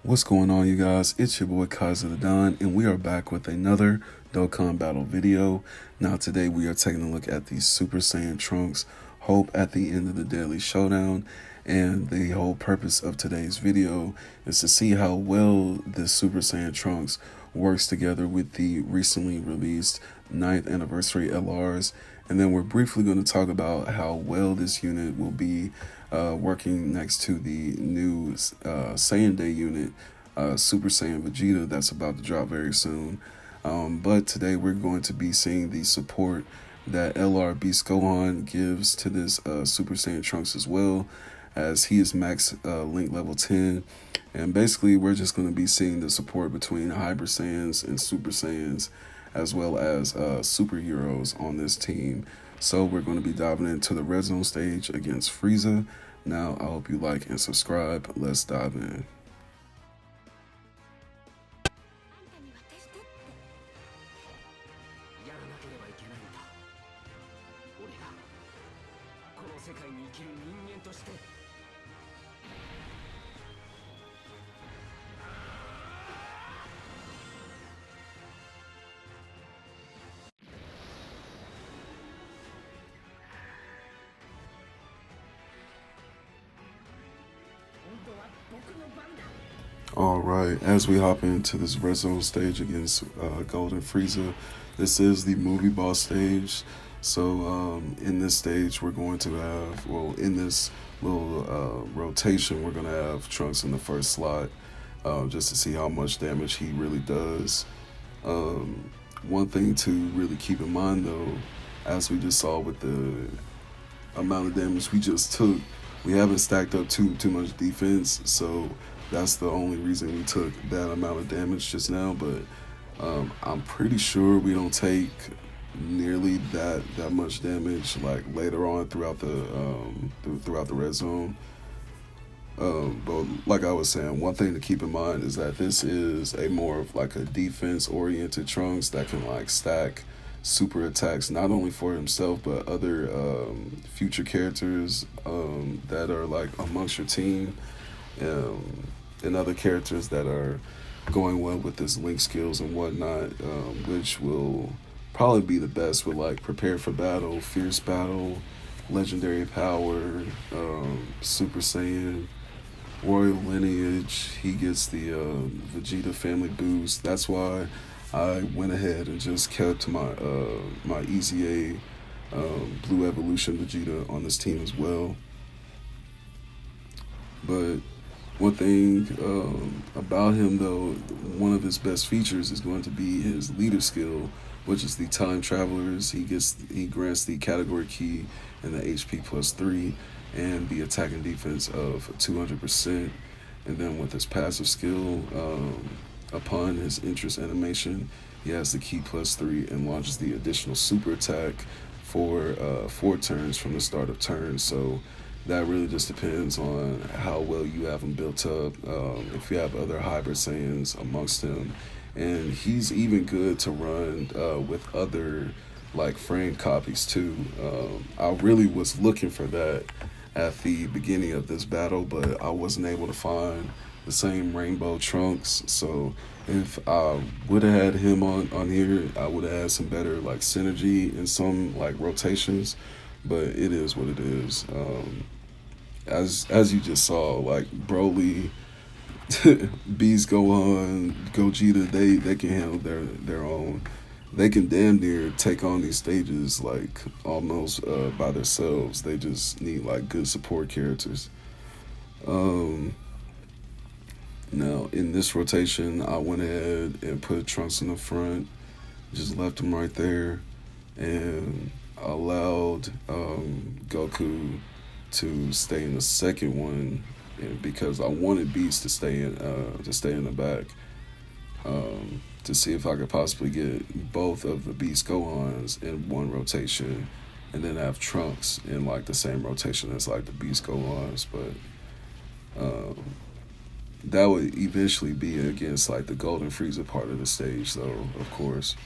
What's going on, you guys? It's your boy Kaiser the Don, and we are back with another Dokkan battle video. Now, today we are taking a look at the Super Saiyan Trunks Hope at the end of the Deadly Showdown. And the whole purpose of today's video is to see how well this Super Saiyan Trunks works together with the recently released 9th anniversary LRs. And then we're briefly going to talk about how well this unit will be working next to the new Saiyan Day unit, Super Saiyan Vegeta, that's about to drop very soon. But today we're going to be seeing the support that LR Beast Gohan gives to this Super Saiyan Trunks as well, as he is max link level 10. And basically we're just going to be seeing the support between Hyper Saiyans and Super Saiyans, as well as superheroes on this team. So we're going to be diving into the red zone stage against Frieza. Now, I hope you like and subscribe. Let's dive in. Alright, as we hop into this red zone stage against Golden Frieza, this is the movie boss stage. So in this stage we're going to have, well, in this little rotation, we're going to have Trunks in the first slot, just to see how much damage he really does. One thing to really keep in mind though, as we just saw with the amount of damage we just took, we haven't stacked up too much defense, so that's the only reason we took that amount of damage just now. But I'm pretty sure we don't take nearly that much damage like later on throughout the red zone. But like I was saying, one thing to keep in mind is that this is a more of like a defense oriented Trunks that can like stack super attacks not only for himself but other future characters that are like amongst your team, and other characters that are going well with this link skills and whatnot, which will probably be the best with like Prepare for Battle, Fierce Battle, Legendary Power, Super Saiyan, Royal Lineage. He gets the Vegeta family boost. That's why I went ahead and just kept my my EZA Blue Evolution Vegeta on this team as well. But one thing about him though, one of his best features is going to be his leader skill, which is the Time Travelers. He grants the category key and the HP +3 and the attack and defense of 200%. And then with his passive skill, upon his interest animation, he has the key +3 and launches the additional super attack for 4 turns from the start of turn. So that really just depends on how well you have him built up, if you have other Hyper Saiyans amongst him. And he's even good to run with other like frame copies too. I really was looking for that at the beginning of this battle, but I wasn't able to find the same Rainbow Trunks. So if I would have had him on here, I would have had some better like synergy in some like rotations. But it is what it is. As you just saw, like Broly, Beast Gohan, Gogeta, they can handle their own. They can damn near take on these stages like almost by themselves. They just need like good support characters. Now in this rotation, I went ahead and put Trunks in the front, just left him right there, and allowed Goku to stay in the second one, because I wanted Beast to stay in the back, to see if I could possibly get both of the Beast Gohans in one rotation, and then have Trunks in like the same rotation as like the Beast Gohans. But that would eventually be against like the Golden Frieza part of the stage, though, of course.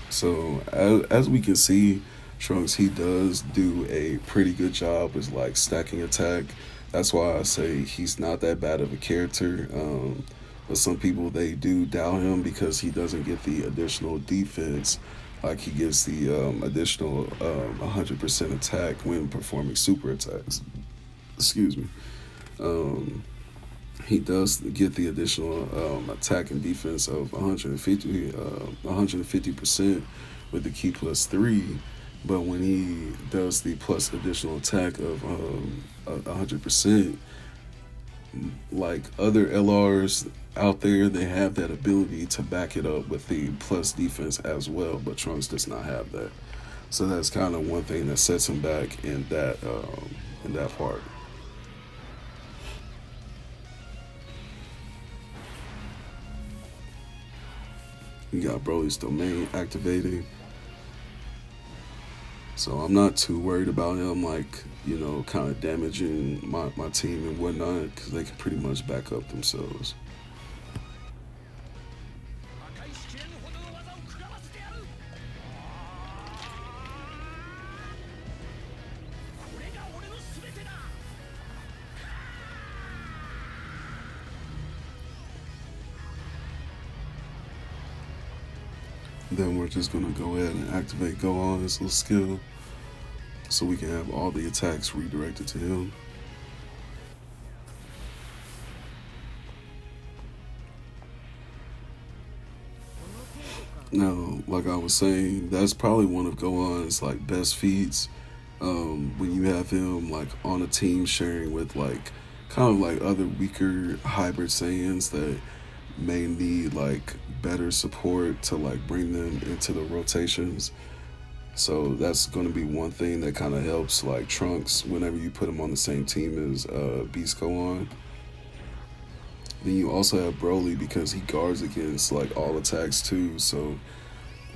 So as we can see, Trunks, he does do a pretty good job with like stacking attack. That's why I say he's not that bad of a character. But some people they do doubt him because he doesn't get the additional defense. Like he gets the additional 100% attack when performing super attacks. Excuse me. Um, he does get the additional attack and defense of 150% with the key plus three. But when he does the plus additional attack of 100%, like other LRs out there, they have that ability to back it up with the plus defense as well. But Trunks does not have that, so that's kind of one thing that sets him back in that part. You got Broly's domain activating, so I'm not too worried about him, like, kind of damaging my team and whatnot, because they can pretty much back up themselves. Then we're just gonna go ahead and activate Gohan's little skill, so we can have all the attacks redirected to him. Now, like I was saying, that's probably one of Gohan's like best feats. When you have him like on a team sharing with like kind of like other weaker hybrid Saiyans that may need like better support to like bring them into the rotations. So that's going to be one thing that kind of helps like Trunks whenever you put him on the same team as Beast Gohan. Then you also have Broly because he guards against like all attacks too. So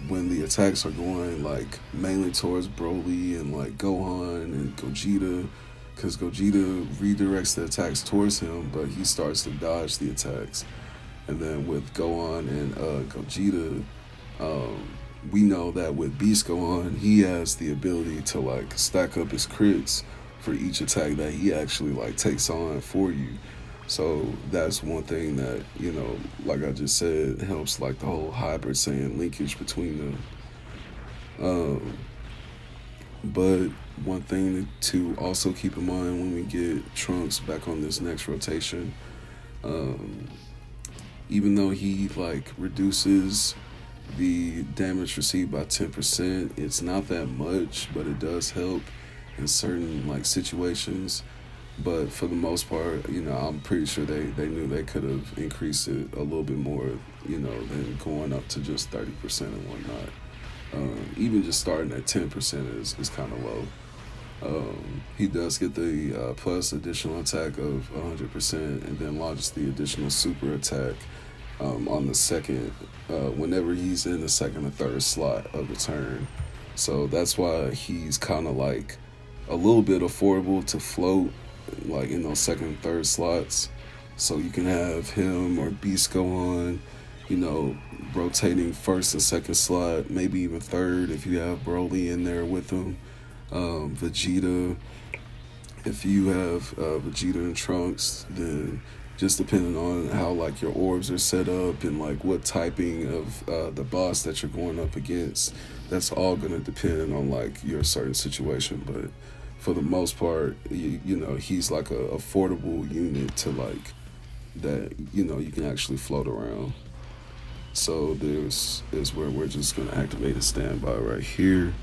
when the attacks are going like mainly towards Broly and like Gohan and Gogeta, because Gogeta redirects the attacks towards him, but he starts to dodge the attacks. And then with Gohan and Gogeta, we know that with Beast Gohan, he has the ability to like stack up his crits for each attack that he actually like takes on for you. So that's one thing that, like I just said, helps like the whole hybrid Saiyan linkage between them. Um, but one thing to also keep in mind when we get Trunks back on this next rotation, um, even though he like reduces the damage received by 10%, it's not that much, but it does help in certain like situations. But for the most part, I'm pretty sure they knew they could have increased it a little bit more, than going up to just 30% and whatnot. Even just starting at 10% is kind of low. He does get the plus additional attack of 100% and then launches the additional super attack on the second, whenever he's in the second or third slot of the turn. So that's why he's kind of like a little bit affordable to float, like in those second and third slots. So you can have him or Beast Gohan, rotating first and second slot, maybe even third if you have Broly in there with him. Vegeta, if you have Vegeta and Trunks, then just depending on how like your orbs are set up and like what typing of the boss that you're going up against, that's all gonna depend on like your certain situation. But for the most part, he's like a affordable unit to like that. You can actually float around. So this is where we're just gonna activate a standby right here.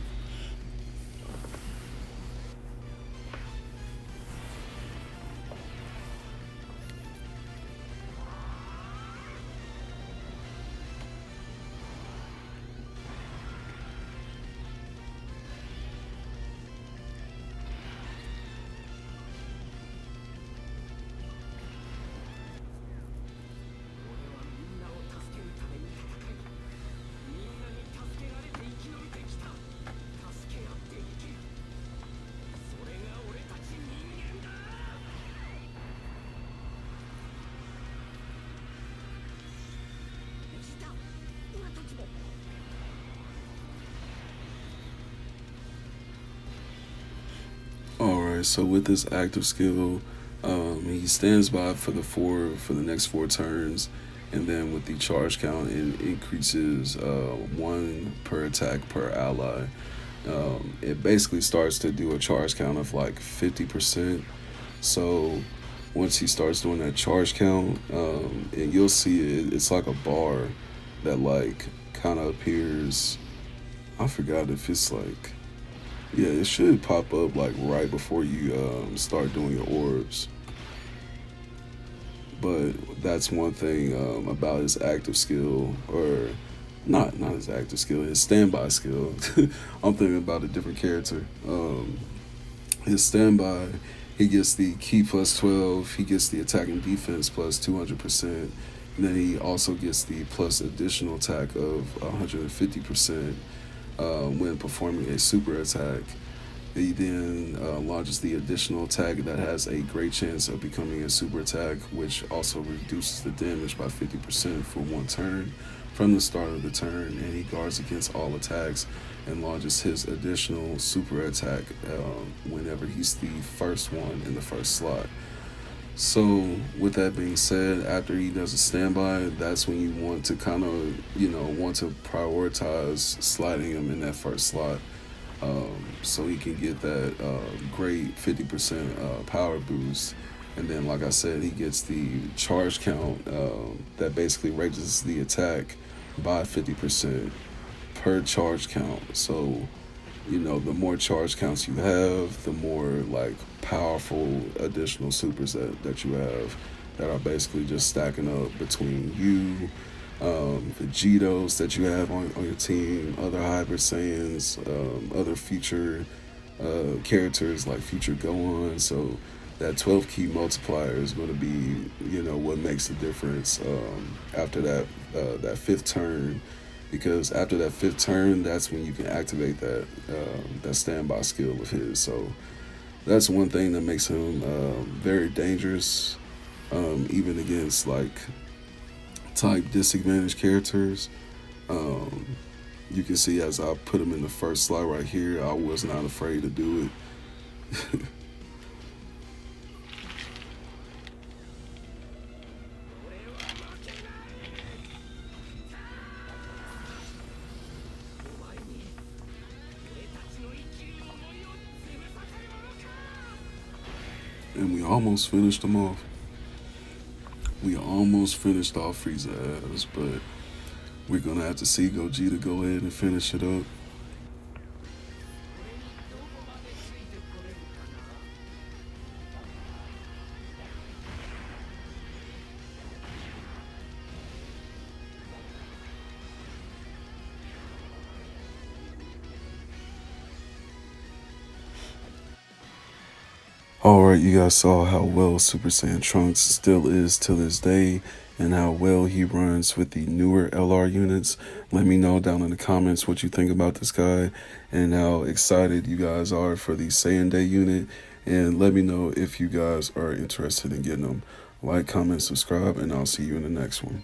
so with this active skill, he stands by for the next 4 turns, and then with the charge count, it increases one per attack per ally. It basically starts to do a charge count of like 50%. So once he starts doing that charge count, and you'll see it's like a bar that like kind of appears. I forgot if it's like, yeah, it should pop up like right before you start doing your orbs. But that's one thing about his active skill, or not his active skill, his standby skill. I'm thinking about a different character. His standby, he gets the key plus 12. He gets the attack and defense plus 200%. And then he also gets the plus additional attack of 150% when performing a super attack. He then launches the additional attack that has a great chance of becoming a super attack, which also reduces the damage by 50% for 1 turn from the start of the turn, and he guards against all attacks and launches his additional super attack whenever he's the first one in the first slot. So with that being said, after he does a standby, that's when you want to kind of, want to prioritize sliding him in that first slot, so he can get that great 50% power boost. And then, like I said, he gets the charge count that basically raises the attack by 50% per charge count. So, the more charge counts you have, the more like powerful additional supers that you have that are basically just stacking up between you, Vegetos that you have on your team, other Hybrid Saiyans, other future characters like future Gohan. So that 12 key multiplier is going to be, what makes the difference after that 5th turn, because after that 5th turn, that's when you can activate that standby skill of his. So that's one thing that makes him very dangerous, even against like type disadvantaged characters. You can see as I put him in the first slot right here, I was not afraid to do it. And we almost finished him off. We almost finished off Frieza ass, but we're gonna have to see Gogeta go ahead and finish it up. Alright, you guys saw how well Super Saiyan Trunks still is to this day, and how well he runs with the newer LR units. Let me know down in the comments what you think about this guy, and how excited you guys are for the Saiyan Day unit, and let me know if you guys are interested in getting them. Like, comment, subscribe, and I'll see you in the next one.